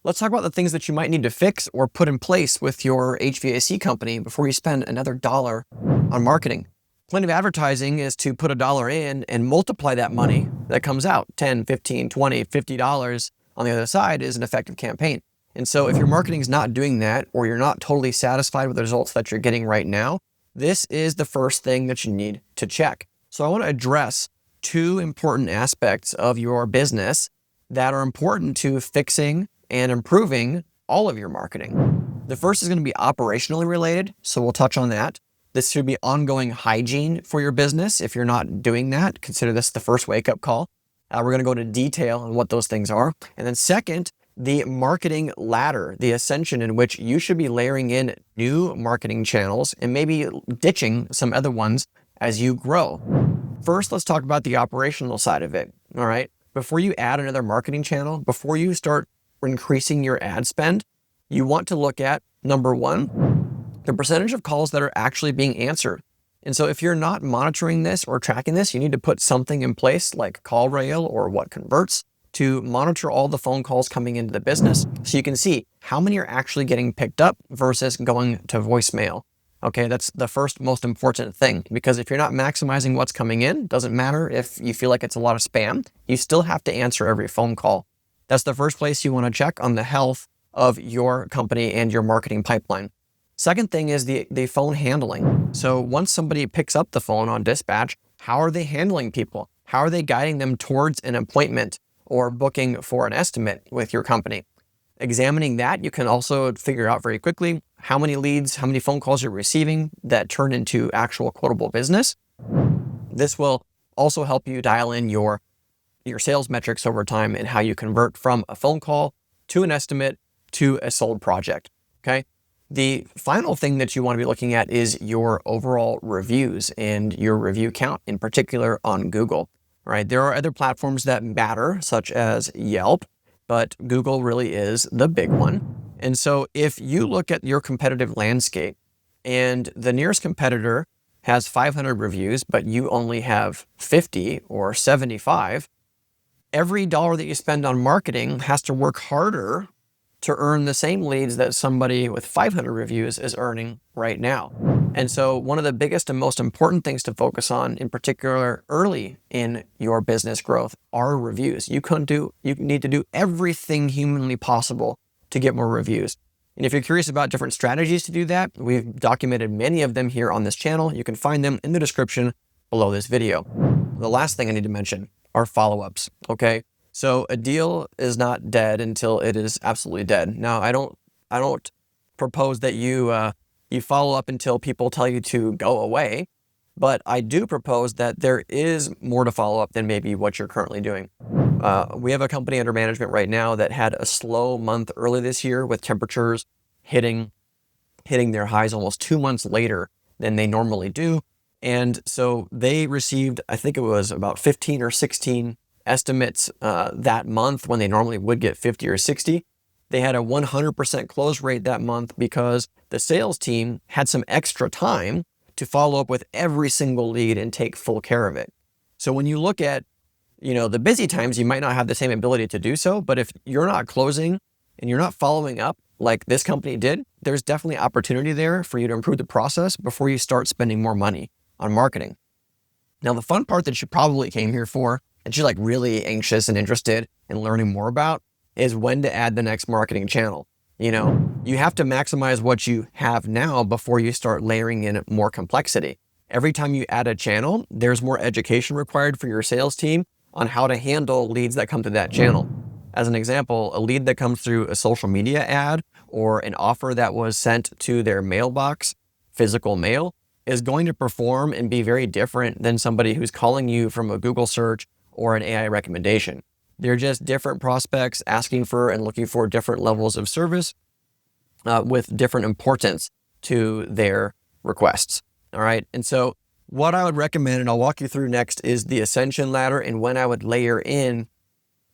Let's talk about the things that you might need to fix or put in place with your HVAC company before you spend another dollar on marketing. Plenty of advertising is to put a dollar in and multiply that money that comes out. 10, 15, 20, $50 on the other side is an effective campaign. And so if your marketing is not doing that, or you're not totally satisfied with the results that you're getting right now, this is the first thing that you need to check. So I want to address two important aspects of your business that are important to fixing and improving all of your marketing. The first is going to be operationally related, so we'll touch on that. This should be ongoing hygiene for your business. If you're not doing that, consider this the first wake-up call. We're going to go into detail on what those things are. And then second, the marketing ladder, the ascension in which you should be layering in new marketing channels and maybe ditching some other ones as you grow. First, let's talk about the operational side of it, all right? Before you add another marketing channel, before you start increasing your ad spend, you want to look at, number one, the percentage of calls that are actually being answered. And so if you're not monitoring this or tracking this, you need to put something in place like CallRail or What Converts to monitor all the phone calls coming into the business so you can see how many are actually getting picked up versus going to voicemail. Okay, that's the first most important thing, because if you're not maximizing what's coming in, doesn't matter if you feel like it's a lot of spam, you still have to answer every phone call. That's the first place you want to check on the health of your company and your marketing pipeline. Second thing is the phone handling. So once somebody picks up the phone on dispatch, how are they handling people? How are they guiding them towards an appointment or booking for an estimate with your company? Examining that, you can also figure out very quickly how many leads, how many phone calls you're receiving that turn into actual quotable business. This will also help you dial in your sales metrics over time and how you convert from a phone call to an estimate to a sold project, okay? The final thing that you want to be looking at is your overall reviews and your review count, in particular on Google, right? There are other platforms that matter, such as Yelp, but Google really is the big one. And so if you look at your competitive landscape and the nearest competitor has 500 reviews, but you only have 50 or 75, every dollar that you spend on marketing has to work harder to earn the same leads that somebody with 500 reviews is earning right now. And so one of the biggest and most important things to focus on, in particular early in your business growth, are reviews. You need to do everything humanly possible to get more reviews. And if you're curious about different strategies to do that, we've documented many of them here on this channel. You can find them in the description below this video. The last thing I need to mention are follow-ups, okay? So a deal is not dead until it is absolutely dead. Now, I don't propose that you follow up until people tell you to go away, but I do propose that there is more to follow up than maybe what you're currently doing. We have a company under management right now that had a slow month early this year with temperatures hitting their highs almost 2 months later than they normally do. And so they received, I think it was about 15 or 16 estimates that month when they normally would get 50 or 60. They had a 100% close rate that month because the sales team had some extra time to follow up with every single lead and take full care of it. So when you look at, the busy times, you might not have the same ability to do so, but if you're not closing and you're not following up like this company did, there's definitely opportunity there for you to improve the process before you start spending more money on marketing. Now, the fun part that you probably came here for, that you're really anxious and interested in learning more about, is when to add the next marketing channel. You have to maximize what you have now before you start layering in more complexity. Every time you add a channel, there's more education required for your sales team on how to handle leads that come to that channel. As an example, a lead that comes through a social media ad or an offer that was sent to their mailbox, physical mail, is going to perform and be very different than somebody who's calling you from a Google search or an AI recommendation. They're just different prospects asking for and looking for different levels of service with different importance to their requests. All right. And so what I would recommend, and I'll walk you through next, is the ascension ladder and when I would layer in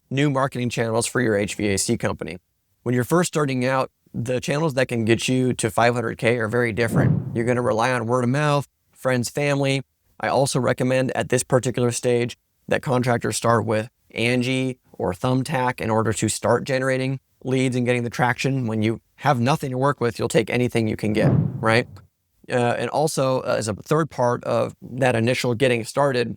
new marketing channels for your HVAC company. When you're first starting out, the channels that can get you to 500K are very different. You're going to rely on word of mouth, friends, family. I also recommend at this particular stage that contractors start with Angie or Thumbtack in order to start generating leads and getting the traction. When you have nothing to work with, you'll take anything you can get, right? And also, as a third part of that initial getting started,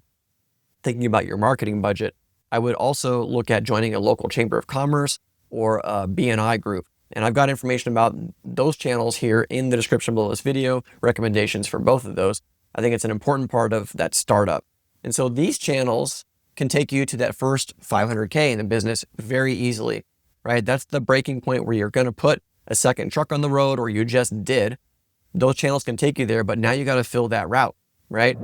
thinking about your marketing budget, I would also look at joining a local chamber of commerce or a BNI group. And I've got information about those channels here in the description below this video, recommendations for both of those. I think it's an important part of that startup. And so these channels can take you to that first 500K in the business very easily, right? That's the breaking point where you're going to put a second truck on the road, or you just did. Those channels can take you there, but now you got to fill that route, right?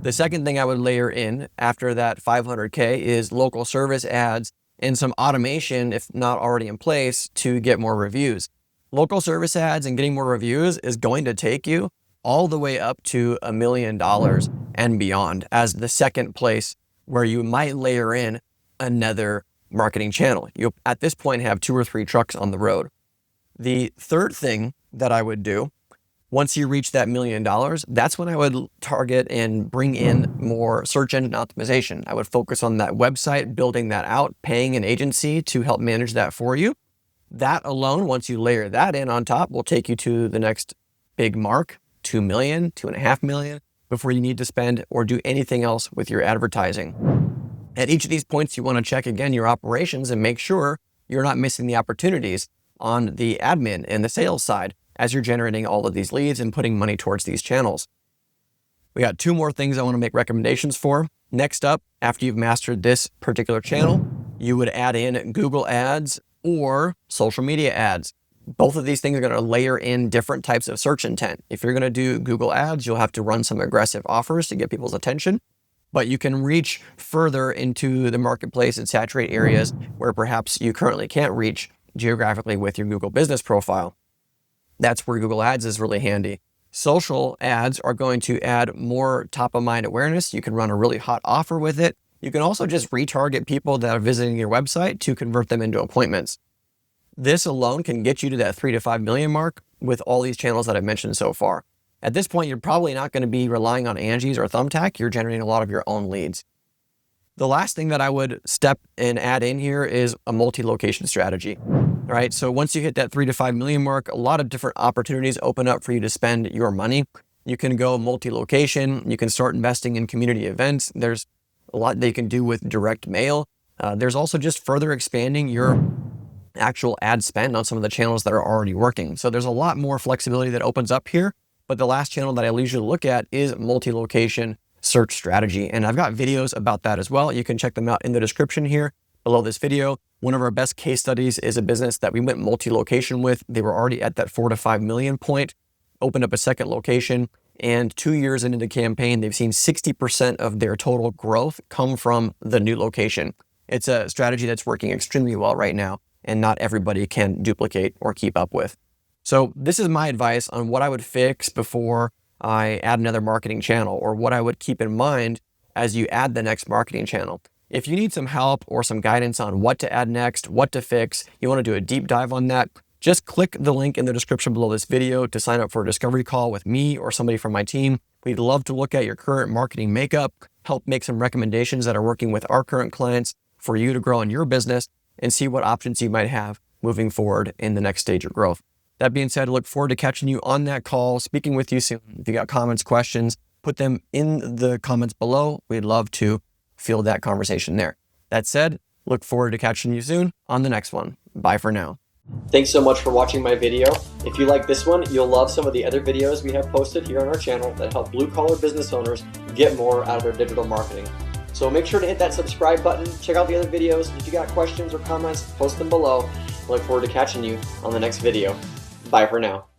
The second thing I would layer in after that 500K is local service ads and some automation, if not already in place, to get more reviews. Local service ads and getting more reviews is going to take you all the way up to $1 million and beyond as the second place where you might layer in another marketing channel. You'll at this point have 2 or 3 trucks on the road. The third thing that I would do once you reach that $1 million, that's when I would target and bring in more search engine optimization. I would focus on that website, building that out, paying an agency to help manage that for you. That alone, once you layer that in on top, will take you to the next big mark, 2 million, 2.5 million, before you need to spend or do anything else with your advertising. At each of these points, you want to check again your operations and make sure you're not missing the opportunities on the admin and the sales side as you're generating all of these leads and putting money towards these channels. We got 2 more things I want to make recommendations for. Next up, after you've mastered this particular channel, you would add in Google ads or social media ads. Both of these things are going to layer in different types of search intent. If you're going to do Google ads, you'll have to run some aggressive offers to get people's attention, but you can reach further into the marketplace and saturate areas where perhaps you currently can't reach geographically with your Google business profile. That's where Google ads is really handy. Social ads are going to add more top of mind awareness. You can run a really hot offer with it. You can also just retarget people that are visiting your website to convert them into appointments. This alone can get you to that 3 to 5 million mark with all these channels that I've mentioned so far. At this point, you're probably not going to be relying on Angie's or Thumbtack. You're generating a lot of your own leads. The last thing that I would step and add in here is a multi-location strategy. All right, so once you hit that 3 to 5 million mark, a lot of different opportunities open up for you to spend your money. You can go multi-location. You can start investing in community events. There's a lot that you can do with direct mail. There's also just further expanding your actual ad spend on some of the channels that are already working. So there's a lot more flexibility that opens up here. But the last channel that I usually look at is multi-location search strategy. And I've got videos about that as well. You can check them out in the description here below this video. One of our best case studies is a business that we went multi-location with. They were already at that 4 to 5 million point, opened up a second location, and 2 years into the campaign, they've seen 60% of their total growth come from the new location. It's a strategy that's working extremely well right now, and not everybody can duplicate or keep up with. So this is my advice on what I would fix before I add another marketing channel, or what I would keep in mind as you add the next marketing channel. If you need some help or some guidance on what to add next, what to fix, you want to do a deep dive on that, just click the link in the description below this video to sign up for a discovery call with me or somebody from my team. We'd love to look at your current marketing makeup, help make some recommendations that are working with our current clients for you to grow in your business, and see what options you might have moving forward in the next stage of growth. That being said, I look forward to catching you on that call, speaking with you soon. If you got comments, questions, put them in the comments below. We'd love to field that conversation there. That said, look forward to catching you soon on the next one. Bye for now. Thanks so much for watching my video. If you like this one, you'll love some of the other videos we have posted here on our channel that help blue-collar business owners get more out of their digital marketing. So make sure to hit that subscribe button, check out the other videos. If you got questions or comments, post them below. I look forward to catching you on the next video. Bye for now.